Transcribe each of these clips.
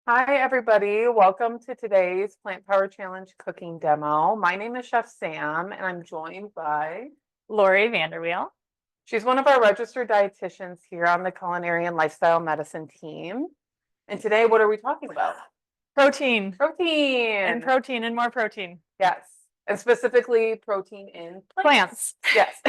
Hi, everybody. Welcome to today's Plant Power Challenge cooking demo. My name is Chef Sam, and I'm joined by Lori Vanderweel. she's one of our registered dietitians here on the Culinary and Lifestyle Medicine team. And today, what are we talking about? Protein and Protein. protein and more protein. Yes. And specifically protein in plants. Plants. Yes.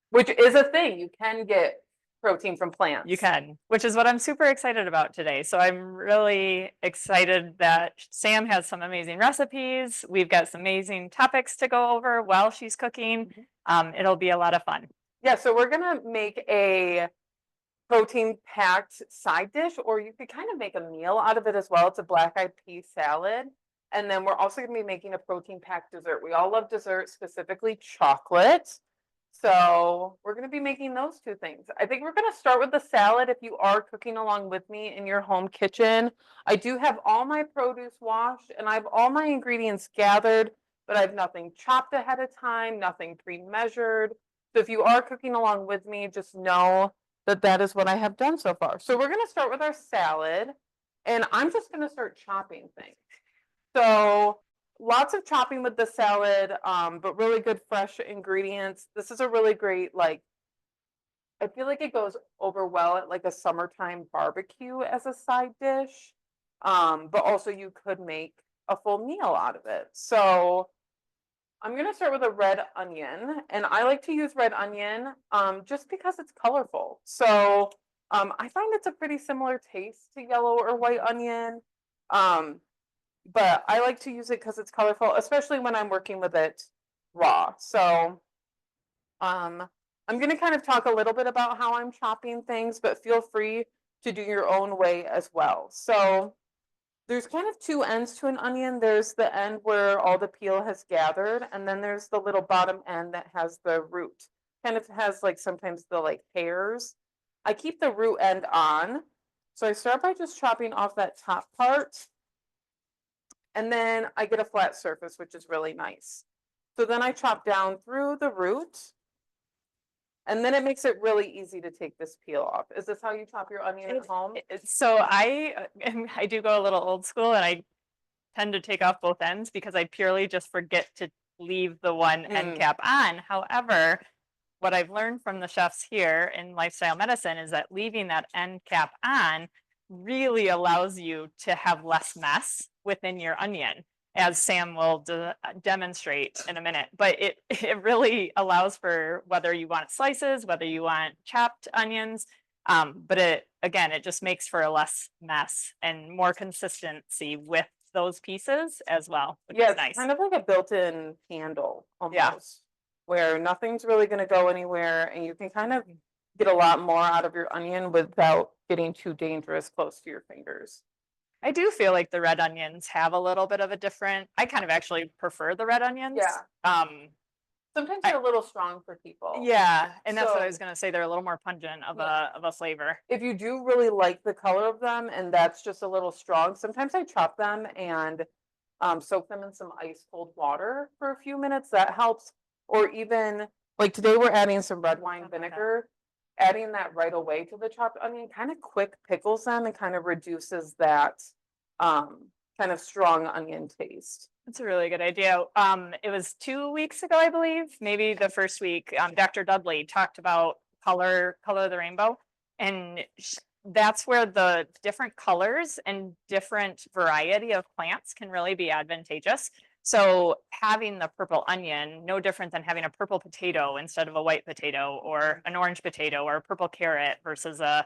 Which is a thing. You can get protein from plants. You can, which is what I'm super excited about today. So I'm really excited that Sam has some amazing recipes. We've got some amazing topics to go over while she's cooking. It'll be a lot of fun. Yeah, so we're gonna make a protein packed side dish, or you could kind of make a meal out of it as well. It's a black eyed pea salad. And then we're also going to be making a protein packed dessert. We all love dessert, specifically chocolate. So we're going to be making those two things. I think we're going to start with the salad if you are cooking along with me in your home kitchen. I do have all my produce washed and I have all my ingredients gathered, but I have nothing chopped ahead of time, nothing pre-measured. So if you are cooking along with me, just know that is what I have done so far. So we're going to start with our salad, and I'm just going to start chopping things. So lots of chopping with the salad, but really good fresh ingredients. This is a really great, like, I feel like it goes over well at like a summertime barbecue as a side dish. But also you could make a full meal out of it. So I'm gonna start with a red onion, and I like to use red onion just because it's colorful. So I find it's a pretty similar taste to yellow or white onion, um, but I like to use it because it's colorful, especially when I'm working with it raw. So um, I'm gonna kind of talk a little bit about how I'm chopping things, but feel free to do your own way as well. So there's kind of two ends to an onion. There's the end where all the peel has gathered, and then there's the little bottom end that has the root. Kind of has like sometimes the like hairs. I keep the root end on. So I start by just chopping off that top part, and then I get a flat surface, which is really nice. So then I chop down through the root, and then it makes it really easy to take this peel off. Is this how you chop your onion at home? So I do go a little old school and I tend to take off both ends because I purely just forget to leave the one end cap on. However, what I've learned from the chefs here in lifestyle medicine is that leaving that end cap on really allows you to have less mess within your onion, as Sam will demonstrate in a minute. But it really allows for whether you want slices, whether you want chopped onions. But it just makes for a less mess and more consistency with those pieces as well, which Yeah, is it's nice. kind of like a built-in handle Yeah. almost, where nothing's really going to go anywhere, and you can kind of get a lot more out of your onion without getting too dangerous close to your fingers. I do feel like the red onions have a little bit of a different, I kind of actually prefer the red onions. Yeah. Sometimes I, they're a little strong for people. yeah, and that's what I So was gonna say. They're a little more pungent of yeah, a flavor. if you do really like the color of them and that's just a little strong, sometimes I chop them and soak them in some ice cold water for a few minutes. That helps. Or even like today, we're adding some red wine vinegar. Adding that right away to the chopped onion kind of quick pickles them and kind of reduces that kind of strong onion taste. That's a really good idea. It was 2 weeks ago, I believe, maybe the first week. Dr. Dudley talked about color of the rainbow, and that's where the different colors and different variety of plants can really be advantageous. So having the purple onion, no different than having a purple potato instead of a white potato, or an orange potato, or a purple carrot versus a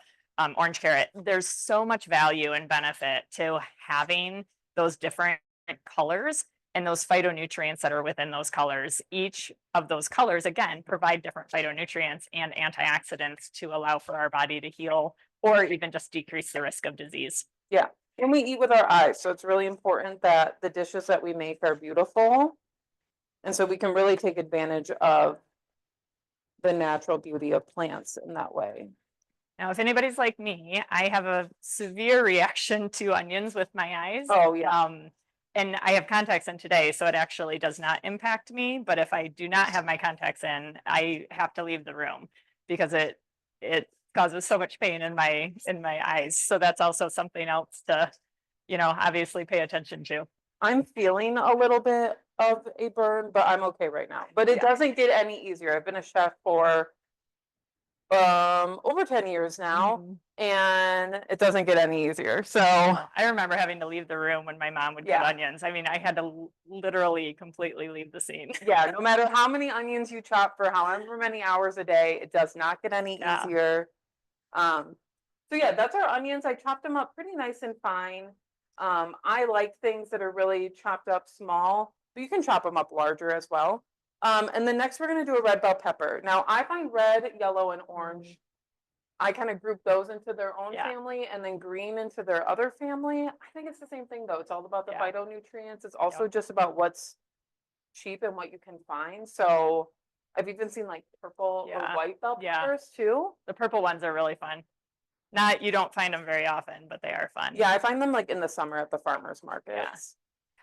orange carrot. There's so much value and benefit to having those different colors and those phytonutrients that are within those colors. Each of those colors, again, provide different phytonutrients and antioxidants to allow for our body to heal or even just decrease the risk of disease. Yeah. And we eat with our eyes. So it's really important that the dishes that we make are beautiful. And so we can really take advantage of the natural beauty of plants in that way. Now, if anybody's like me, I have a severe reaction to onions with my eyes. Oh, yeah. And I have contacts in today, so it actually does not impact me. But if I do not have my contacts in, I have to leave the room because it causes so much pain in my eyes. So that's also something else to, obviously pay attention to. I'm feeling a little bit of a burn, but I'm okay right now. But it Yeah. doesn't get any easier. I've been a chef for over 10 years now, Mhm. and it doesn't get any easier. So I remember having to leave the room when my mom would cut Yeah. onions. I mean, I had to literally completely leave the scene. yeah, no matter how many onions you chop for however many hours a day, it does not get any Yeah. easier. Um, so yeah, that's our onions. I chopped them up pretty nice and fine. I like things that are really chopped up small, but you can chop them up larger as well. And then next we're gonna do a red bell pepper. Now I find red, yellow, and orange. I kind of group those into their own Yeah. family and then green into their other family. I think it's the same thing though. It's all about the Yeah. phytonutrients. It's also Yep. just about what's cheap and what you can find. So I've even seen like purple or Yeah. white bell Yeah. peppers too. The purple ones are really fun. You don't find them very often, but they are fun. Yeah, I find them like in the summer at the farmers markets.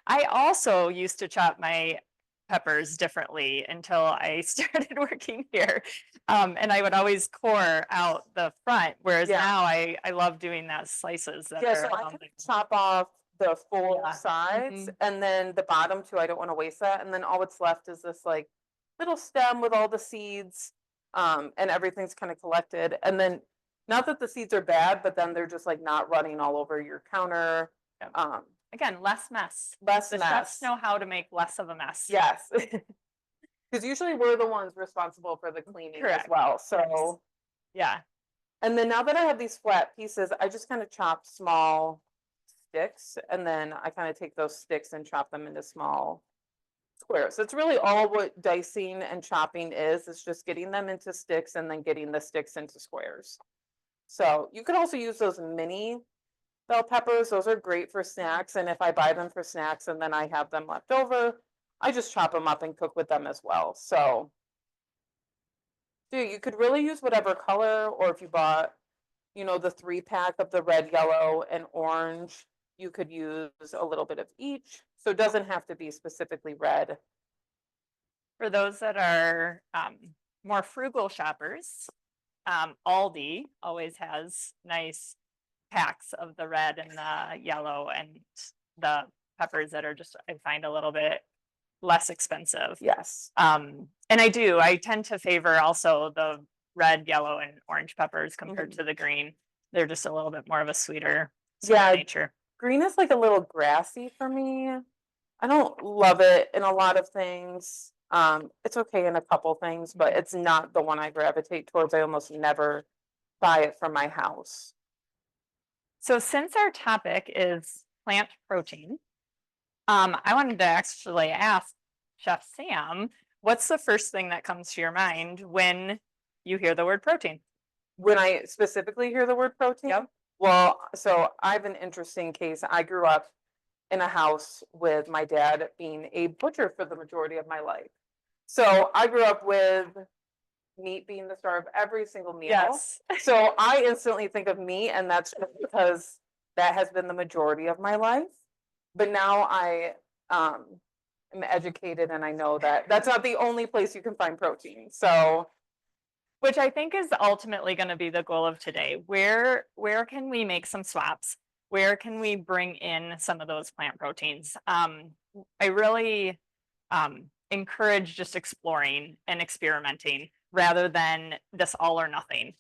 I also used to chop my peppers differently until I started working here. And I would always core out the front, whereas Yeah. now I love doing that slices that Yeah, are so I on kind the- of chop off the full Yeah. sides Mhm. and then the bottom too. I don't want to waste that. And then all that's left is this like little stem with all the seeds. And everything's kind of collected. And then not that the seeds are bad, but then they're just like not running all over your counter. Yep. Um, Again, less mess. less The mess. chefs know how to make less of a mess. Yes. Because usually we're the ones responsible for the cleaning as Correct. well. Yes. So, Yeah. and then now that I have these flat pieces, I just kind of chop small sticks and then I kind of take those sticks and chop them into small squares. That's really all what dicing and chopping is. It's just getting them into sticks and then getting the sticks into squares. So you could also use those mini bell peppers. Those are great for snacks. And if I buy them for snacks and then I have them left over, I just chop them up and cook with them as well. So you could really use whatever color, or if you bought, the 3-pack of the red, yellow, and orange, you could use a little bit of each. So it doesn't have to be specifically red. For those that are more frugal shoppers, Aldi always has nice packs of the red and the yellow and the peppers that are just, I find, a little bit less expensive. Yes. And I tend to favor also the red, yellow, and orange peppers compared to the green. They're just a little bit more of a sweeter Yeah. nature. Green is like a little grassy for me. I don't love it in a lot of things. It's okay in a couple things, but it's not the one I gravitate towards. I almost never buy it from my house. So since our topic is plant protein, I wanted to actually ask Chef Sam, what's the first thing that comes to your mind when you hear the word protein? When I specifically hear the word protein, Yep. well, so I have an interesting case. I grew up in a house with my dad being a butcher for the majority of my life. So I grew up with meat being the star of every single meal. Yes. So I instantly think of meat, and that's just because that has been the majority of my life. But now I am educated and I know that that's not the only place you can find protein. So Which I think is ultimately going to be the goal of today. Where can we make some swaps? Where can we bring in some of those plant proteins? I really encourage just exploring and experimenting rather than this all or nothing.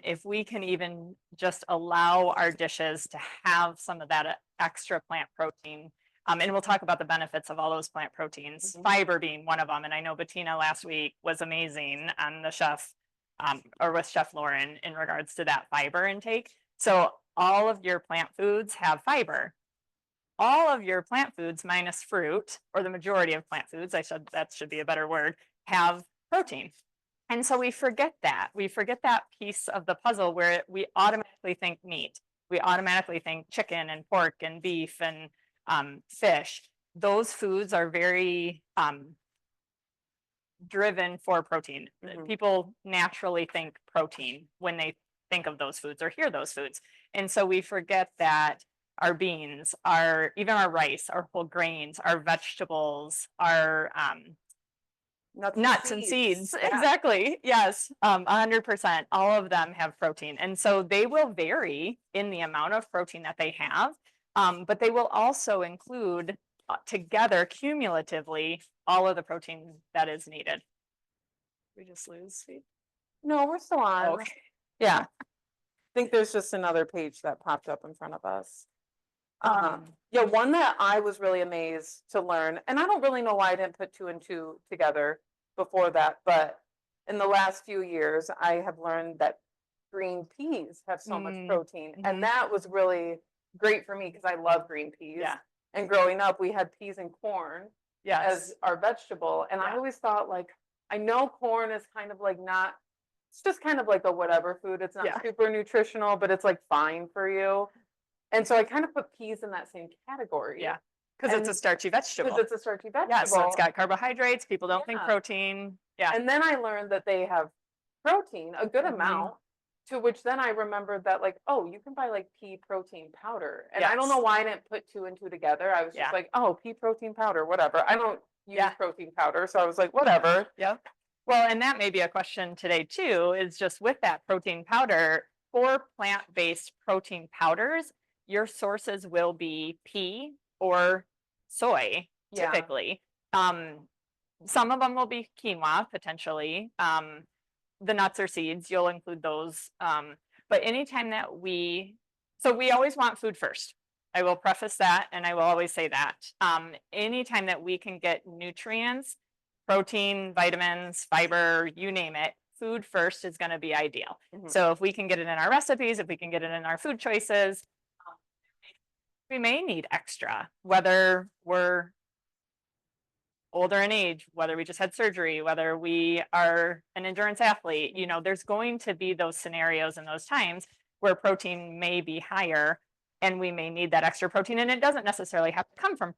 If we can even just allow our dishes to have some of that extra plant protein, and we'll talk about the benefits of all those plant proteins, fiber being one of them. And I know Bettina last week was amazing on the chef, or with Chef Lauren in regards to that fiber intake. So all of your plant foods have fiber. All of your plant foods minus fruit, or the majority of plant foods, that should be a better word, have protein. And so we forget that. We forget that piece of the puzzle where we automatically think meat. We automatically think chicken and pork and beef and fish. Those foods are very driven for protein. People naturally think protein when they think of those foods or hear those foods. And so we forget that our beans, even our rice, our whole grains, our vegetables, our nuts and seeds. Yeah. Exactly. Yes. 100%. All of them have protein. And so they will vary in the amount of protein that they have, But they will also include together cumulatively all of the protein that is needed. We just lose speed. No, we're still on. Okay. Yeah. I think there's just another page that popped up in front of us. Yeah, one that I was really amazed to learn, and I don't really know why I didn't put two and two together before that, but in the last few years, I have learned that green peas have so much protein, mhm. and that was really great for me because I love green peas. Yeah. And growing up, we had peas and corn Yes. as our vegetable, and I Yeah. always thought like, I know corn is kind of like not, it's just kind of like a whatever food. It's not Yeah. super nutritional, but it's like fine for you. And so I kind of put peas in that same category. Yeah. Because it's a And starchy vegetable. because it's a starchy vegetable. Yeah, so it's got carbohydrates. People don't think Yeah. protein. Yeah. And then I learned that they have protein, a good Mhm. amount, to which then I remembered that like, oh, you can buy like pea protein powder. And I don't know Yes. why I didn't put two and two together. I was Yeah. just like, oh, pea protein powder, whatever. I don't use Yeah. protein powder. So I was like, whatever. Yep. Well, and that may be a question today too, is just with that protein powder, for plant-based protein powders, your sources will be pea or soy Yeah. typically. Some of them will be quinoa potentially. The nuts or seeds, you'll include those. But anytime that so we always want food first. I will preface that, and I will always say that. Anytime that we can get nutrients, protein, vitamins, fiber, you name it, food first is going to be ideal. Mhm. So if we can get it in our recipes, if we can get it in our food choices, we may need extra, whether we're older in age, whether we just had surgery, whether we are an endurance athlete, there's going to be those scenarios and those times where protein may be higher and we may need that extra protein. And it doesn't necessarily have to come from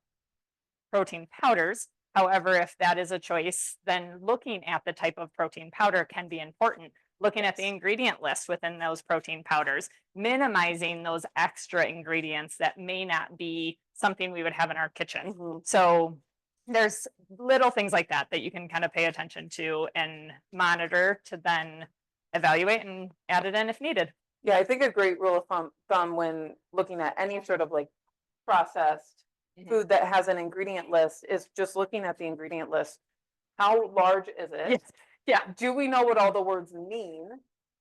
protein powders. However, if that is a choice, then looking at the type of protein powder can be important. Looking at the Yes. ingredient list within those protein powders, minimizing those extra ingredients that may not be something we would have in our kitchen. Mhm. So there's little things like that that you can kind of pay attention to and monitor to then evaluate and add it in if needed. Yeah, I think a great rule of thumb when looking at any sort of like processed food that has an ingredient list is just looking at the ingredient list. How large is it? Yes. Yeah. Do we know what all the words mean?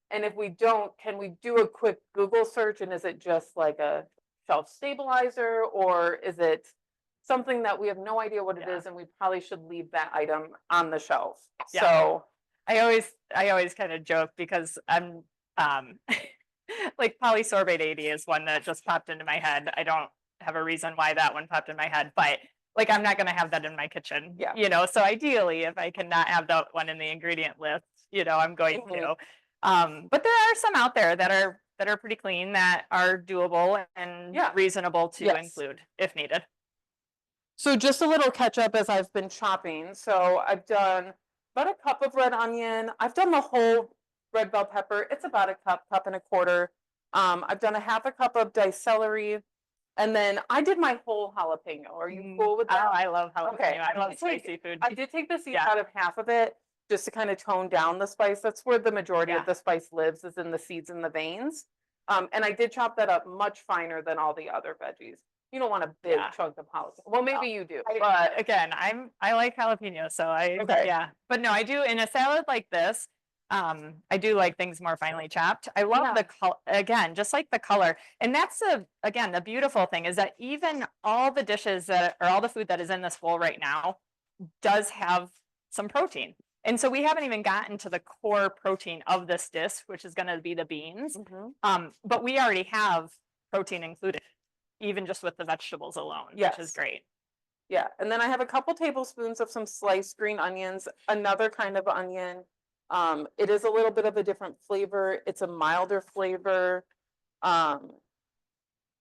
And if we don't, can we do a quick Google search and is it just like a shelf stabilizer or is it something that we have no idea what it Yeah. is and we probably should leave that item on the shelf? Yeah. So I always kind of joke because I'm like polysorbate 80 is one that just popped into my head. I don't have a reason why that one popped in my head, but like I'm not going to have that in my kitchen. Yeah. So ideally if I cannot have that one in the ingredient list, I'm going to. But there are some out there that are pretty clean that are doable and Yeah. reasonable to Yes. include if needed. So just a little catch up as I've been chopping. So I've done about a cup of red onion. I've done the whole red bell pepper. It's about a cup and a quarter. I've done a half a cup of diced celery. And then I did my whole jalapeno. Are you cool with that? Oh, I love jalapeno. Okay, I love did take- spicy food. I did take the seeds Yeah. out of half of it just to kind of tone down the spice. That's where the majority Yeah. of the spice lives, is in the seeds and the veins. And I did chop that up much finer than all the other veggies. You don't want a big Yeah. chunk of jalapeno. Well, maybe you do, But but again, I like jalapeno, so Okay. yeah. But no, I do in a salad like this. I do like things more finely chopped. I love Yeah. the color again, just like the color. And that's again, the beautiful thing is that even all the dishes that or all the food that is in this bowl right now does have some protein. And so we haven't even gotten to the core protein of this dish, which is going to be the beans. But we already have protein included, even just with the vegetables alone, which Yes. is great. yeah. And then I have a couple tablespoons of some sliced green onions, another kind of onion. It is a little bit of a different flavor. It's a milder flavor.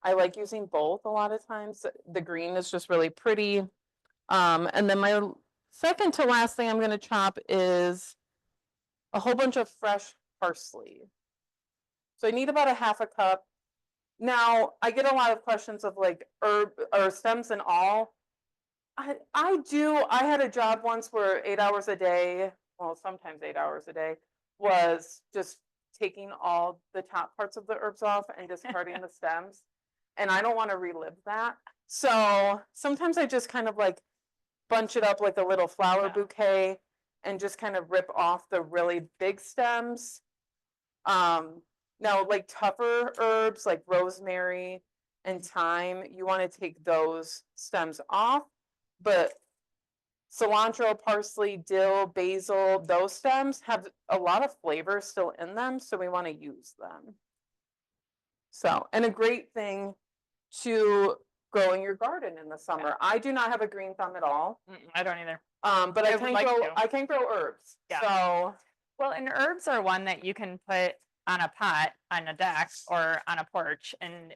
I like using both a lot of times. The green is just really pretty. And then my second to last thing I'm going to chop is a whole bunch of fresh parsley. So I need about a half a cup. Now I get a lot of questions of like herb or stems and all. I do. I had a job once where 8 hours a day, well, sometimes 8 hours a day, was just taking all the top parts of the herbs off and discarding the stems. and I don't want to relive that. So sometimes I just kind of like bunch it up like a little flower Yeah. bouquet and just kind of rip off the really big stems. Now like tougher herbs like rosemary and thyme, you want to take those stems off, but cilantro, parsley, dill, basil, those stems have a lot of flavor still in them, so we want to use them. So, and a great thing to grow in your garden in the summer. I do not have a green thumb at all. I don't either. But I I would can like grow to. I can grow herbs. Yeah. So Well, and herbs are one that you can put on a pot, on a deck, or on a porch, and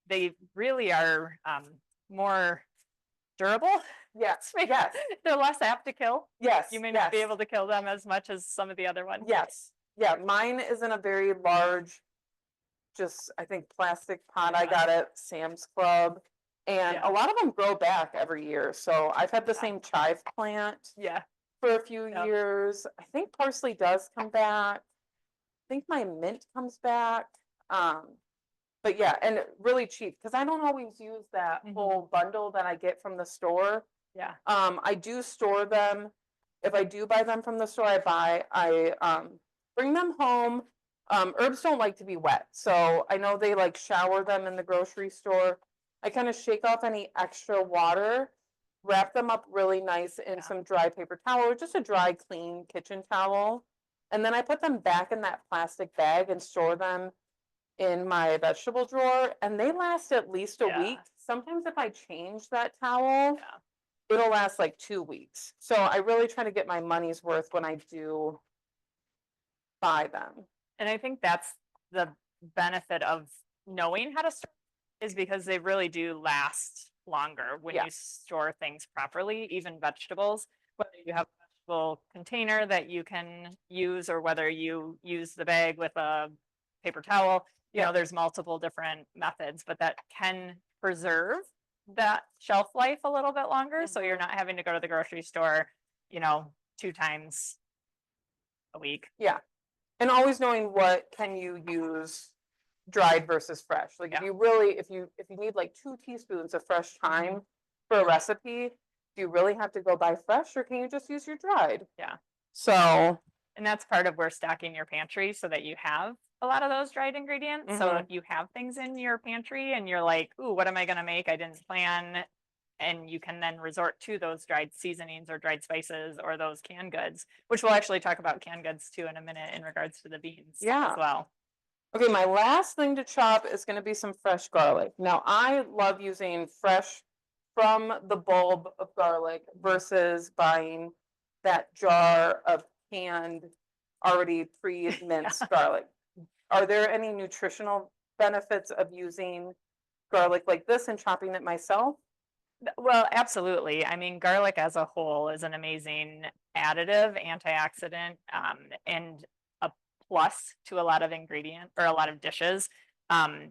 they really are more durable. yes, yes, They're less apt to kill. yes. You may not be able to kill them as much as some of the other ones. Yes. Yeah, mine is in a very large, just I think plastic pot I Yeah. got at Sam's Club. And Yeah. a lot of them grow back every year. So I've had the Yeah. same chive plant Yeah. for a few Yep. years. I think parsley does come back. I think my mint comes back. But yeah, and really cheap because I don't always use that whole bundle that I get from the store. Yeah. I do store them. If I do buy them from the store, I bring them home. Herbs don't like to be wet, so I know they like shower them in the grocery store. I kind of shake off any extra water, wrap them up really nice in some dry paper towel or just a dry, clean kitchen towel. And then I put them back in that plastic bag and store them in my vegetable drawer, and they last at least a week. Sometimes if I change that towel, it'll last like 2 weeks. So I really try to get my money's worth when I do buy them. And I think that's the benefit of knowing how to store is because they really do last longer when you store things properly, even vegetables, whether you have a vegetable container that you can use or whether you use the bag with a paper towel. You know, there's multiple different methods, but that can preserve that shelf life a little bit longer. So you're not having to go to the grocery store, 2 times a week. Yeah. And always knowing what can you use dried versus fresh. Like if you really, if you need like 2 teaspoons of fresh thyme for a recipe, do you really have to go buy fresh or can you just use your dried? Yeah. So. And that's part of where stocking your pantry so that you have a lot of those dried ingredients. So if you have things in your pantry and you're like, ooh, what am I going to make? I didn't plan. And you can then resort to those dried seasonings or dried spices or those canned goods, which we'll actually talk about canned goods too in a minute in regards to the beans as well. Okay, my last thing to chop is going to be some fresh garlic. Now, I love using fresh from the bulb of garlic versus buying that jar of canned, already pre-minced garlic. Are there any nutritional benefits of using garlic like this and chopping it myself? Well, absolutely. I mean, garlic as a whole is an amazing additive, antioxidant, and a plus to a lot of ingredient or a lot of dishes.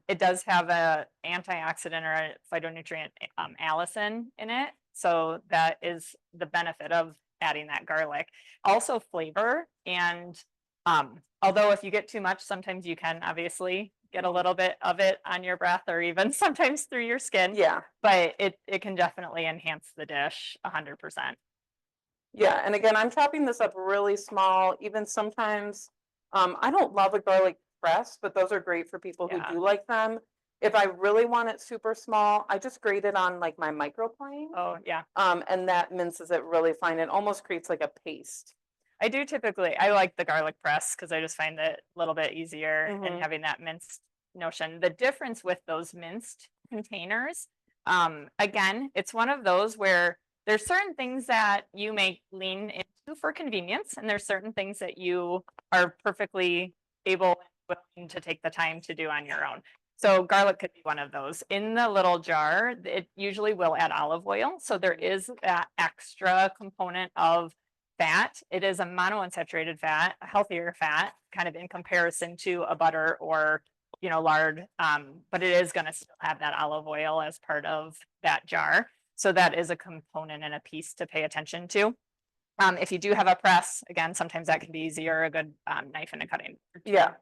It does have a antioxidant or a phytonutrient, allicin in it. So that is the benefit of adding that garlic. Also flavor. And although if you get too much, sometimes you can obviously get a little bit of it on your breath or even sometimes through your skin. Yeah. But it can definitely enhance the dish 100%. Yeah. And again, I'm chopping this up really small. Even sometimes, I don't love a garlic press, but those are great for people who do like them. If I really want it super small, I just grate it on like my microplane. Oh, yeah. And that minces it really fine. It almost creates like a paste. I like the garlic press because I just find it a little bit easier and having that minced notion. The difference with those minced containers, again, it's one of those where there's certain things that you may lean into for convenience, and there's certain things that you are perfectly able and willing to take the time to do on your own. So garlic could be one of those. In the little jar, it usually will add olive oil. So there is that extra component of fat. It is a monounsaturated fat, a healthier fat, kind of in comparison to a butter or, lard. But it is going to still have that olive oil as part of that jar. So that is a component and a piece to pay attention to. If you do have a press, again, sometimes that can be easier, a good knife and a cutting. Yeah.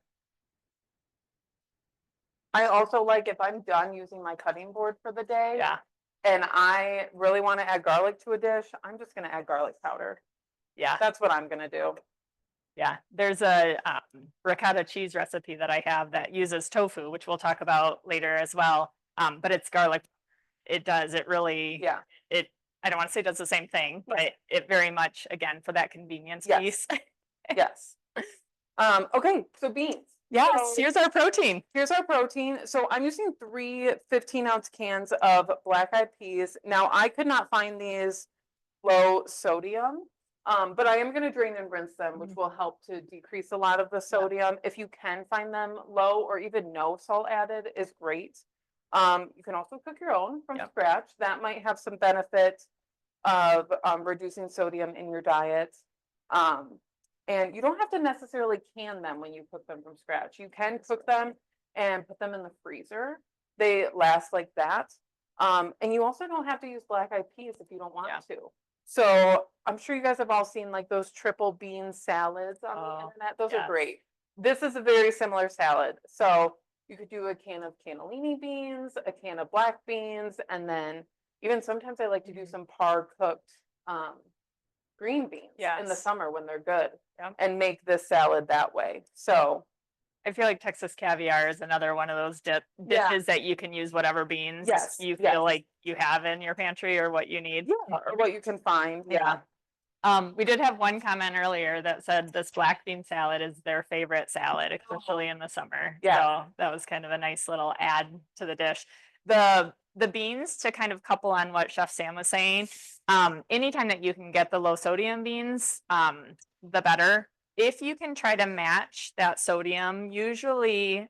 I also like if I'm done using my cutting board for the day. Yeah, And I really want to add garlic to a dish, I'm just gonna add garlic powder. yeah, That's what I'm gonna do. yeah. There's a ricotta cheese recipe that I have that uses tofu, which we'll talk about later as well. But it's garlic. It really, Yeah, it, I don't want to say it does the same thing, but it very much, again, for that convenience Yes. piece. yes. Okay, so beans. Yes, So here's our protein. here's our protein. So I'm using 3 15-ounce cans of black-eyed peas. Now, I could not find these low sodium, but I am gonna drain and rinse them, which will help to decrease a lot of the sodium. If you can find them low or even no salt added is great. You can also cook your own from Yep. scratch. That might have some benefit of reducing sodium in your diet. And you don't have to necessarily can them when you cook them from scratch. You can cook them and put them in the freezer. They last like that. And you also don't have to use black-eyed peas if you don't want Yeah. to. So I'm sure you guys have all seen like those triple bean salads on the Oh, internet. Those yes. are great. This is a very similar salad. So you could do a can of cannellini beans, a can of black beans, and then even sometimes I like to do some par cooked green beans in the Yes. summer when they're good Yep. and make this salad that way. So I feel like Texas caviar is another one of those Yeah. dishes that you can use whatever beans Yes, you yes. feel like you have in your pantry or what you need. yeah, or what you can find. Yeah. We did have one comment earlier that said this black bean salad is their favorite salad, especially in the summer. Yeah. So that was kind of a nice little add to the dish. The beans, to kind of couple on what Chef Sam was saying, anytime that you can get the low sodium beans, the better. If you can try to match that sodium, usually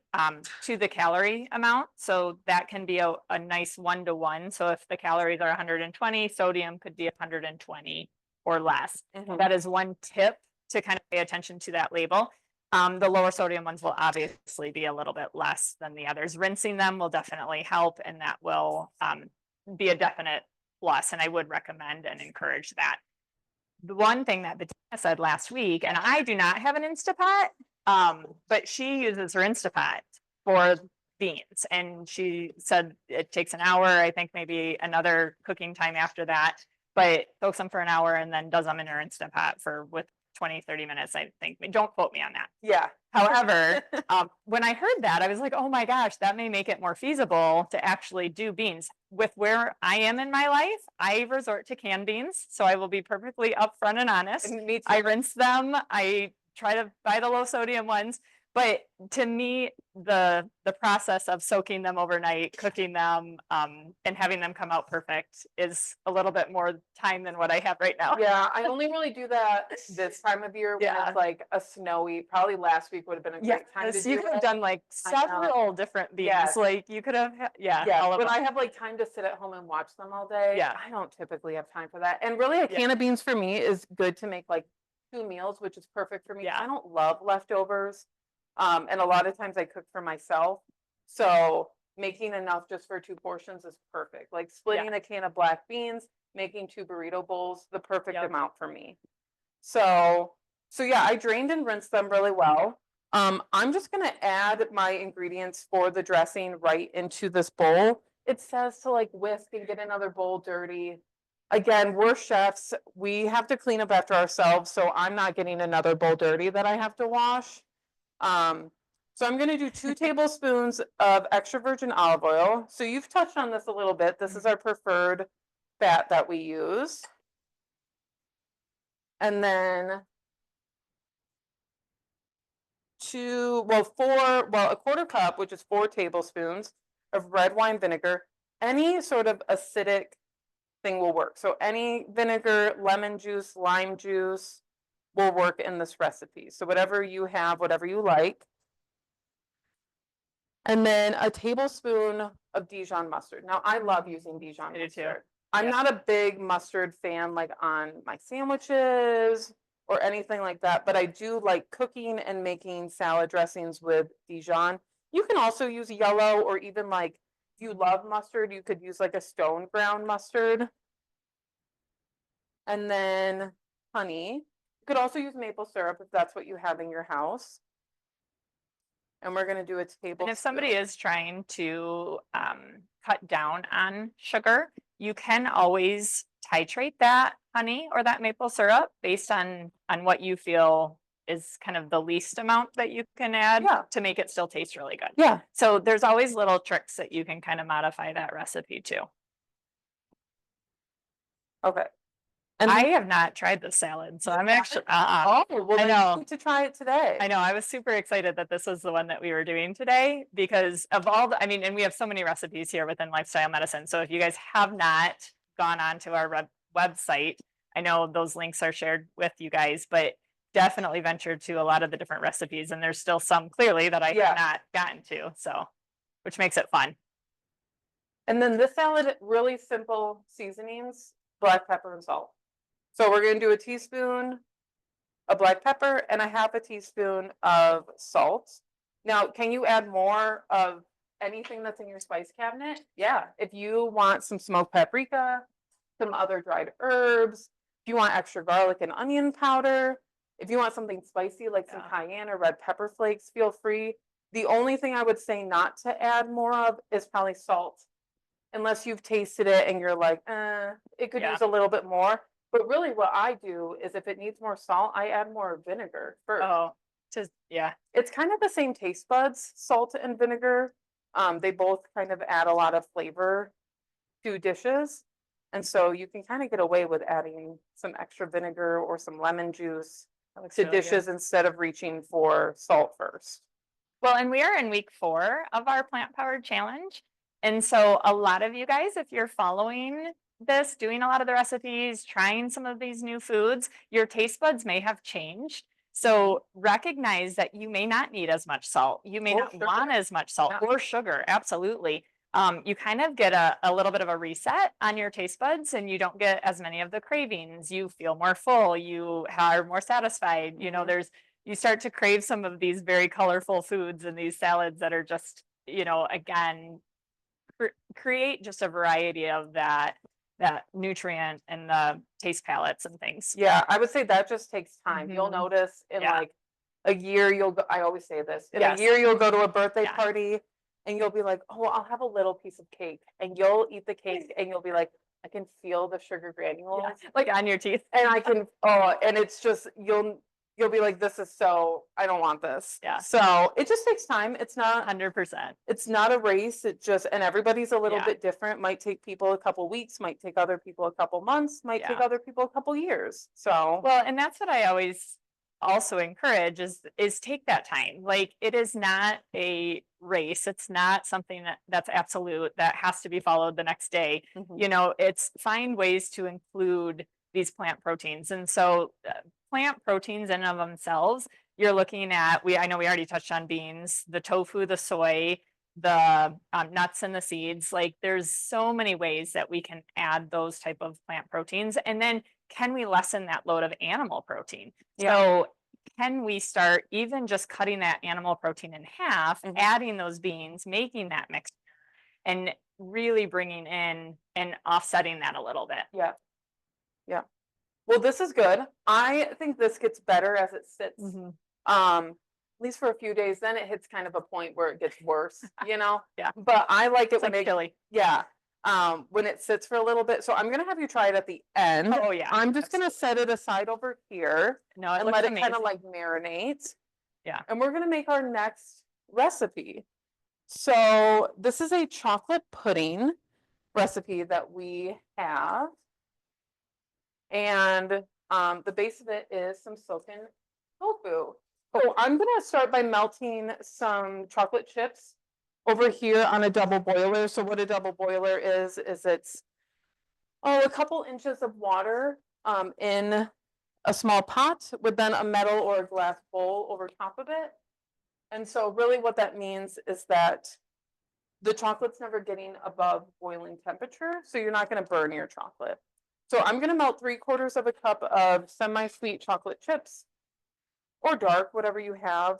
to the calorie amount, so that can be a nice 1-to-1. So if the calories are 120, sodium could be 120 or less. Mhm. That is one tip to kind of pay attention to that label. The lower sodium ones will obviously be a little bit less than the others. Rinsing them will definitely help, and that will be a definite plus. And I would recommend and encourage that. The one thing that Bettina said last week, and I do not have an Instapot, but she uses her Instapot for beans. And she said it takes an hour, I think maybe another cooking time after that, but soaks them for an hour and then does them in her Instapot with 20-30 minutes, I think. Don't quote me on that. Yeah. However, when I heard that, I was like, oh my gosh, that may make it more feasible to actually do beans. With where I am in my life, I resort to canned beans. So I will be perfectly upfront and honest. Me too. I rinse them. I try to buy the low sodium ones. But to me, the process of soaking them overnight, cooking them, and having them come out perfect is a little bit more time than what I have right now. Yeah, I only really do that this time of year when Yeah. it's like a snowy, probably last week would have been a great time to Yes, do you could have it. done like I know. several different beans. Yes. Like you could have, Yeah, all of when them. I have like time to sit at home and watch them all day, Yeah. I don't typically have time for that. And really a Yeah. can of beans for me is good to make like 2 meals, which is perfect for me. Yeah. I don't love leftovers. And a lot of times I cook for myself. So making enough just for 2 portions is perfect. Like splitting a can of black beans, making 2 burrito bowls, the perfect Yep. amount for me. So yeah, I drained and rinsed them really well. I'm just gonna add my ingredients for the dressing right into this bowl. It says to like whisk and get another bowl dirty. Again, we're chefs. We have to clean up after ourselves, so I'm not getting another bowl dirty that I have to wash. So I'm gonna do 2 tablespoons of extra virgin olive oil. So you've touched on this a little bit. This is our preferred fat that we use. And then a quarter cup, which is 4 tablespoons of red wine vinegar. Any sort of acidic thing will work. So any vinegar, lemon juice, lime juice will work in this recipe. So whatever you have, whatever you like. And then a tablespoon of Dijon mustard. Now I love using Dijon I do too. mustard. I'm Yeah. not a big mustard fan like on my sandwiches or anything like that, but I do like cooking and making salad dressings with Dijon. You can also use yellow, or even like if you love mustard, you could use like a stone ground mustard. And then honey. You could also use maple syrup if that's what you have in your house. and we're gonna do a tablespoon. And if somebody is trying to cut down on sugar, you can always titrate that honey or that maple syrup based on what you feel is kind of the least amount that you can add Yeah. to make it still taste really good. Yeah, So there's always little tricks that you can kind of modify that recipe too. okay. And I have not tried the salad, so You I'm haven't? actually, oh, well, I then know. you need to try it today. I know, I was super excited that this was the one that we were doing today because of all the, I mean, and we have so many recipes here within Lifestyle Medicine. So if you guys have not gone onto our website, I know those links are shared with you guys, but definitely venture to a lot of the different recipes. And there's still some clearly that I Yeah. have not gotten to, so, which makes it fun. And then this salad, really simple seasonings, black pepper and salt. So we're gonna do a teaspoon of black pepper and a half a teaspoon of salt. Now, can you add more of anything that's in your spice cabinet? Yeah, if you want some smoked paprika, some other dried herbs, if you want extra garlic and onion powder, if you want something spicy like some Yeah. cayenne or red pepper flakes, feel free. The only thing I would say not to add more of is probably salt. Unless you've tasted it and you're like, it could Yeah. use a little bit more. But really what I do is if it needs more salt, I add more vinegar first. Oh, just, yeah. It's kind of the same taste buds, salt and vinegar. They both kind of add a lot of flavor to dishes. And so you can kind of get away with adding some extra vinegar or some lemon juice That looks to really good. dishes instead of reaching for salt first. Well, and we are in week 4 of our plant powered challenge. And so a lot of you guys, if you're following this, doing a lot of the recipes, trying some of these new foods, your taste buds may have changed. So recognize that you may not need as much salt. You may Or not sugar. want as much salt Yeah. or sugar. Absolutely. You kind of get a little bit of a reset on your taste buds and you don't get as many of the cravings. You feel more full. You are more satisfied. You know, Mhm. you start to crave some of these very colorful foods and these salads that are just, again, create just a variety of that nutrient and the taste palettes and things. Yeah, I would say that just takes time. You'll Mhm. notice in Yeah. like a year, you'll go, I always say this, in a Yes. year, you'll go to a birthday Yeah. party and you'll be like, oh, I'll have a little piece of cake. And you'll eat the cake and you'll be like, I can feel the sugar granules. Yeah. Like on your teeth. And I can, oh, and it's just, you'll be like, this is so, I don't want this. Yeah. So it just takes time. It's not 100%. a race. It just, and everybody's a little Yeah. bit different. Might take people a couple weeks, might take other people a couple months, might take Yeah. other people a couple years. So, Well, and that's what I always also encourage is take that time. Like it is not a race. It's not something that's absolute that has to be followed the next day. mhm. It's find ways to include these plant proteins. And so plant proteins in and of themselves, you're looking at, I know we already touched on beans, the tofu, the soy, the nuts and the seeds. Like there's so many ways that we can add those type of plant proteins. And then can we lessen that load of animal protein? Yeah. So can we start even just cutting that animal protein in half, Mhm. adding those beans, making that mixture, and really bringing in and offsetting that a little bit? Yeah. Yeah. Well, this is good. I think this gets better as it sits. At least for a few days, then it hits kind of a point where it gets worse, Yeah. But I like it It's when like chili. yeah. When it sits for a little bit. So I'm gonna have you try it at the end. Oh yeah. I'm just gonna set it aside over here No, it and looks let it amazing. kind of like marinate. Yeah. And we're gonna make our next recipe. So this is a chocolate pudding recipe that we have. And the base of it is some silken tofu. So I'm gonna start by melting some chocolate chips over here on a double boiler. So what a double boiler is it's a couple inches of water in a small pot with then a metal or a glass bowl over top of it. And so really what that means is that the chocolate's never getting above boiling temperature, so you're not gonna burn your chocolate. So I'm gonna melt 3/4 of a cup of semi-sweet chocolate chips or dark, whatever you have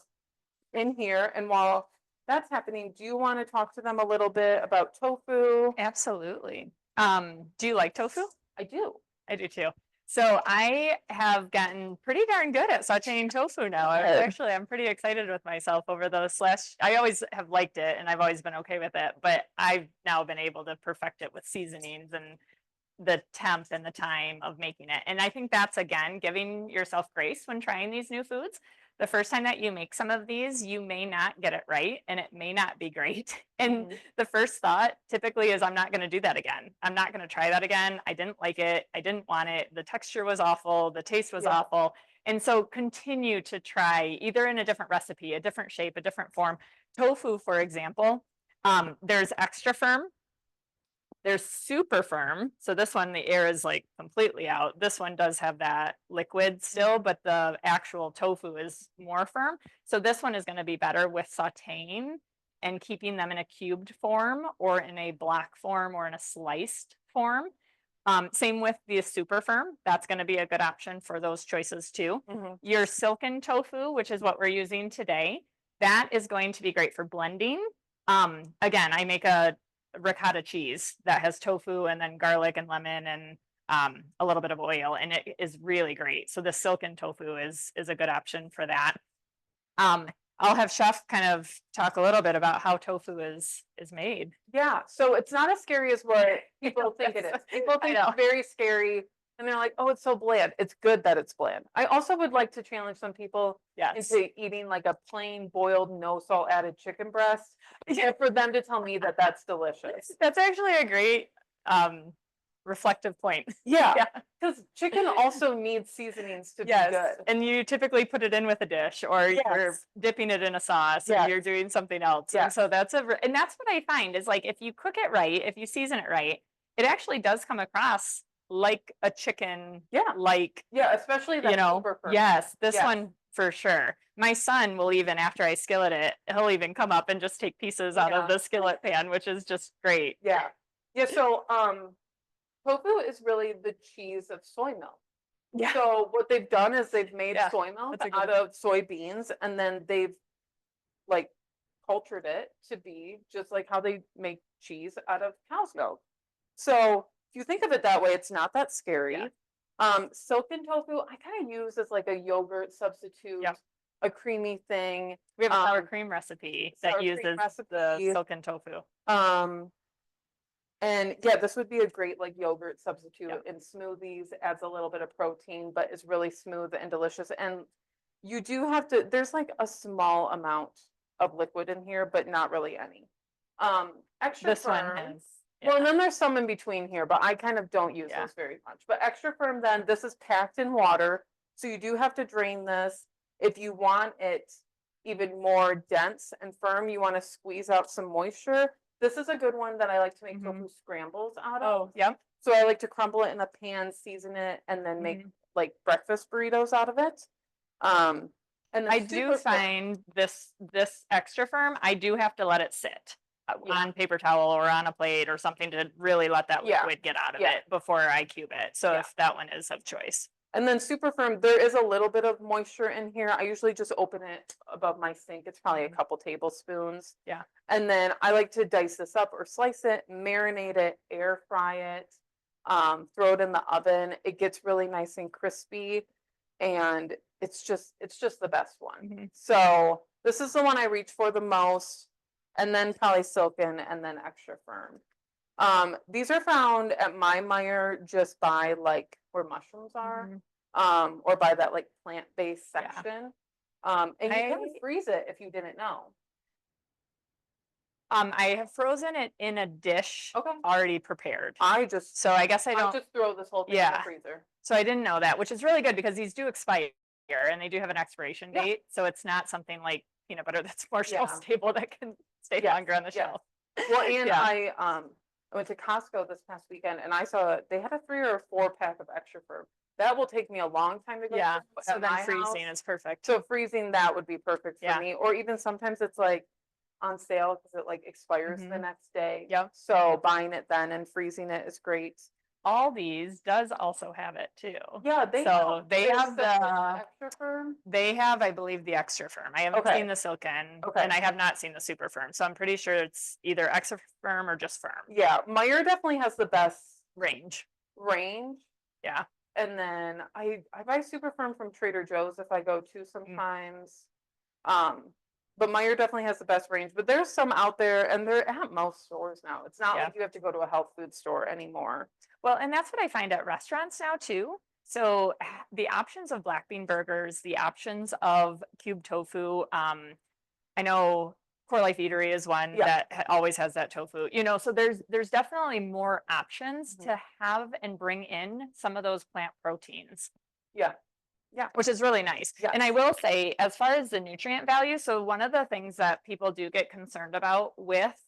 in here. And while that's happening, do you want to talk to them a little bit about tofu? Absolutely. Do you like tofu? I do. I do too. So I have gotten pretty darn good at sauteing tofu now. Good. Actually, I'm pretty excited with myself over those I always have liked it and I've always been okay with it, but I've now been able to perfect it with seasonings and the temp and the time of making it. And I think that's, again, giving yourself grace when trying these new foods. The first time that you make some of these, you may not get it right and it may not be great. And Mhm. the first thought typically is, I'm not going to do that again. I'm not going to try that again. I didn't like it. I didn't want it. The texture was awful. The taste was Yeah. awful. And so continue to try either in a different recipe, a different shape, a different form. Tofu, for example, there's extra firm. There's super firm. So this one, the air is like completely out. This one does have that liquid still, but the actual tofu is more firm. So this one is going to be better with sauteing and keeping them in a cubed form or in a block form or in a sliced form. Same with the super firm. That's going to be a good option for those choices too. Mhm. Your silken tofu, which is what we're using today, that is going to be great for blending. Again, I make a ricotta cheese that has tofu and then garlic and lemon and a little bit of oil, and it is really great. So the silken tofu is a good option for that. I'll have Chef kind of talk a little bit about how tofu is made. Yeah, so it's not as scary as what people think it is. People think know. it's very scary and they're like, oh, it's so bland. It's good that it's bland. I also would like to challenge some people Yes. into eating like a plain boiled, no salt added chicken breast. And for them to tell me that that's delicious. That's actually a great reflective point. Yeah, Yeah. because chicken also needs seasonings to be Yes. good. And you typically put it in with a dish or you're Yes. dipping it in a sauce Yes. and you're doing something else. And Yes. so and that's what I find is, like, if you cook it right, if you season it right, it actually does come across like a chicken. Yeah. Like, Yeah, especially that super firm. yes, this Yes. one for sure. My son will, even after I skillet it, he'll even come up and just take pieces out Yeah. of the skillet pan, which is just great. Yeah. Yeah, so tofu is really the cheese of soy milk. Yeah. So what they've done is they've made Yeah, soy milk that's a good out of soybeans and then they've like cultured it to be just like how they make cheese out of cow's milk. So if you think of it that way, it's not that scary. Yeah. Silken tofu, I kind of use as like a yogurt substitute, Yep. a creamy thing. We have a sour cream recipe sour that cream uses the recipe. silken tofu. And yeah, this would be a great like yogurt substitute Yep. in smoothies, adds a little bit of protein, but is really smooth and delicious. And you do have to, there's like a small amount of liquid in here, but not really any. Extra This one firm. has. Well, and Yeah. then there's some in between here, but I kind of don't use Yeah. those very much. But extra firm, then this is packed in water. So you do have to drain this. If you want it even more dense and firm, you want to squeeze out some moisture. This is a good one that I like to make Mhm. tofu scrambles out of. Oh, yep. So I like to crumble it in a pan, season it, and then make Mhm. like breakfast burritos out of it. And I then do super firm. find this extra firm, I do have to let it sit Yeah. on paper towel or on a plate or something to really let that Yeah. liquid get out of Yeah. it before I cube it. So Yeah. if that one is of choice. And then super firm, there is a little bit of moisture in here. I usually just open it above my sink. It's probably a Mhm. couple tablespoons. Yeah. And then I like to dice this up or slice it, marinate it, air fry it, throw it in the oven. It gets really nice and crispy. And it's just the best one. Mhm. So this is the one I reach for the most, and then probably silken and then extra firm. These are found at my Meyer just by like where mushrooms are, Mhm. or by that like plant-based Yeah. section. And you can I- freeze it if you didn't know. I have frozen it in a dish Okay. already prepared. So I guess I I don't. just throw this whole thing in the Yeah. freezer. So I didn't know that, which is really good because these do expire and they do have an expiration Yeah. date. So it's not something like peanut butter that's more shelf Yeah. stable that can stay Yes, longer on the yes. shelf. Well, and Yeah. I went to Costco this past weekend and I saw they had a 3 or 4 pack of extra firm. That will take me a long time to go Yeah. through So at then my freezing house. is perfect. So freezing that would be perfect for Yeah. me, or even sometimes it's like on sale because it like expires the Mhm. next day. Yep. So buying it then and freezing it is great. Aldi's does also have it too. Yeah, So they there's have the the, extra firm. they have, I believe, the extra firm. I haven't Okay. seen the silken Okay. and I have not seen the super firm. So I'm pretty sure it's either extra firm or just firm Yeah, Meyer definitely has the best range. range. Yeah. And then I buy Super Firm from Trader Joe's if I go to sometimes. But Meijer definitely has the best range, but there's some out there and they're at most stores now. It's not Yeah. like you have to go to a health food store anymore. Well, and that's what I find at restaurants now too. So the options of black bean burgers, the options of cube tofu. I know Core Life Eatery is one Yeah. that always has that tofu. You know, so there's definitely more options Mhm. to have and bring in some of those plant proteins. Yeah. Yeah, which is really nice. And I Yes. will say, as far as the nutrient value, so one of the things that people do get concerned about with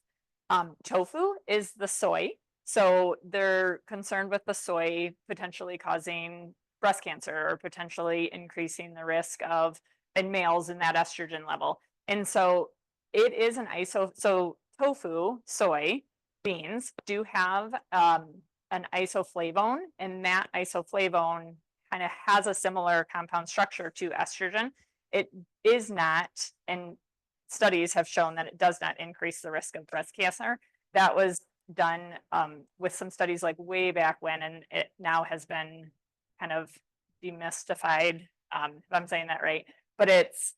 tofu is the soy. So they're concerned with the soy potentially causing breast cancer or potentially increasing the risk of in males in that estrogen level. And so it is so tofu, soy, beans do have an isoflavone, and that isoflavone kind of has a similar compound structure to estrogen. It is not, and studies have shown that it does not increase the risk of breast cancer. That was done with some studies like way back when, and it now has been kind of demystified, if I'm saying that right. But it's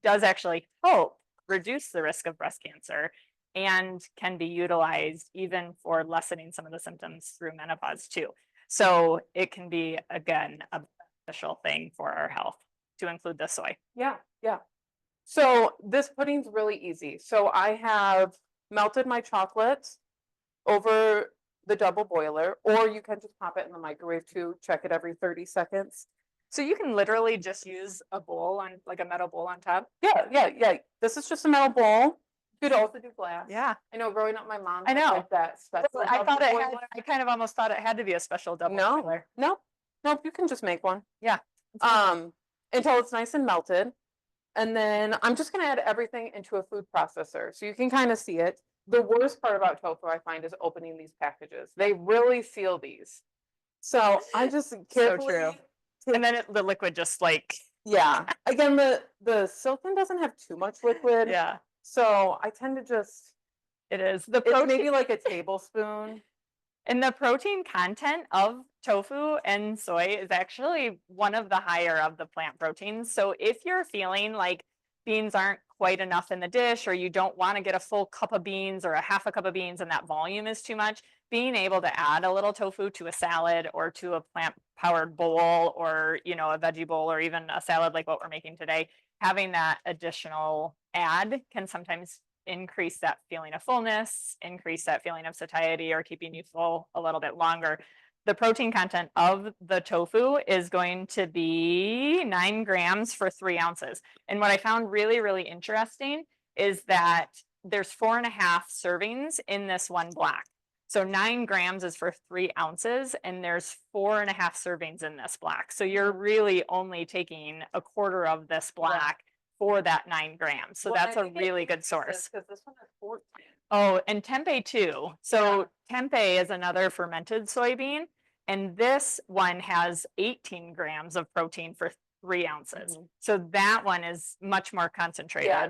does actually help reduce the risk of breast cancer and can be utilized even for lessening some of the symptoms through menopause too. So it can be, again, a beneficial thing for our health to include the soy. Yeah. Yeah. So this pudding's really easy. So I have melted my chocolate over the double boiler, or you can just pop it in the microwave too. Check it every 30 seconds. So you can literally just use a bowl on like a metal bowl on top. Yeah, yeah, yeah. This is just a metal bowl. You could also do glass. Yeah. I know growing up, my mom I had, know. like that special. I thought double it had, boiler. I kind of almost thought it had to be a special double No, boiler. no, nope. You can just make one. Yeah. Until it's nice and melted. And then I'm just gonna add everything into a food processor, so you can kind of see it. The worst part about tofu, I find, is opening these packages. They really seal these. So I just carefully. true. And then the liquid just like, Yeah. Again, the silken doesn't have too much liquid. yeah, So I tend to just, it is. The it's protein, maybe like a tablespoon. and the protein content of tofu and soy is actually one of the higher of the plant proteins. So if you're feeling like beans aren't quite enough in the dish, or you don't want to get a full cup of beans or a half a cup of beans and that volume is too much, being able to add a little tofu to a salad or to a plant powered bowl, or, you know, a veggie bowl, or even a salad like what we're making today, having that additional add can sometimes increase that feeling of fullness, increase that feeling of satiety, or keeping you full a little bit longer. The protein content of the tofu is going to be 9 grams for 3 ounces. And what I found really, really interesting is that there's 4.5 servings in this one block. So 9 grams is for 3 ounces, and there's 4.5 servings in this block. So you're really only taking a quarter of this block for that 9 grams. So Well, that's a really good source. Because this one has 14. Oh, and tempeh too. So tempeh is another fermented soybean, and this one has 18 grams of protein for 3 ounces. So that one is much more concentrated. Yeah.